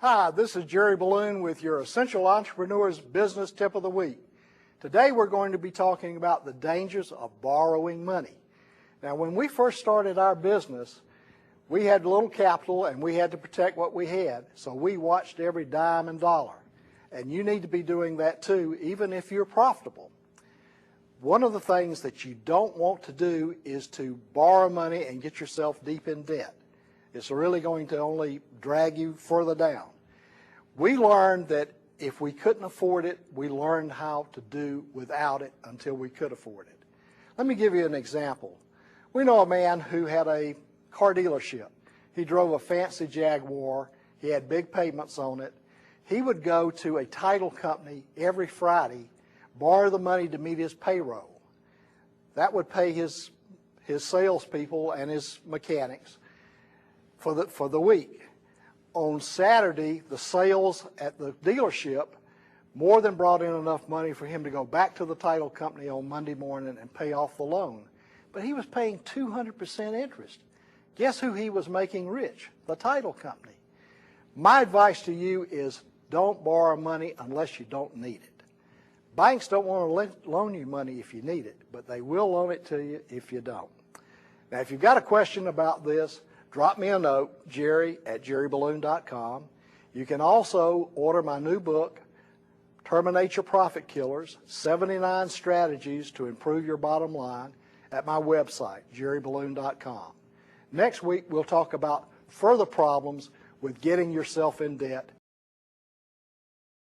Hi, this is Jerry Balloon with your Essential Entrepreneur's Business Tip of the Week. Today we're going to be talking about the dangers of borrowing money. Now, when we first started our business, we had little capital and we had to protect what we had, so we watched every dime and dollar. And you need to be doing that too, even if you're profitable. One of the things that you don't want to do is to borrow money and get yourself deep in debt. It's really going to only drag you further down. We learned that if we couldn't afford it, we learned how to do without it until we could afford it. Let me give you an example. We know a man who had a car dealership. He drove a fancy Jaguar. He had big payments on it. He would go to a title company every Friday, borrow the money to meet his payroll. That would pay his salespeople and his mechanics for the week. On Saturday, the sales at the dealership more than brought in enough money for him to go back to the title company on Monday morning and pay off the loan. But he was paying 200% interest. Guess who he was making rich? The title company. My advice to you is don't borrow money unless you don't need it. Banks don't want to loan you money if you need it, but they will loan it to you if you don't. Now, if you've got a question about this, drop me a note, jerry@jerryballoon.com. You can also order my new book, Terminate Your Profit Killers, 79 Strategies to Improve Your Bottom Line, at my website, jerryballoon.com. Next week, we'll talk about further problems with getting yourself in debt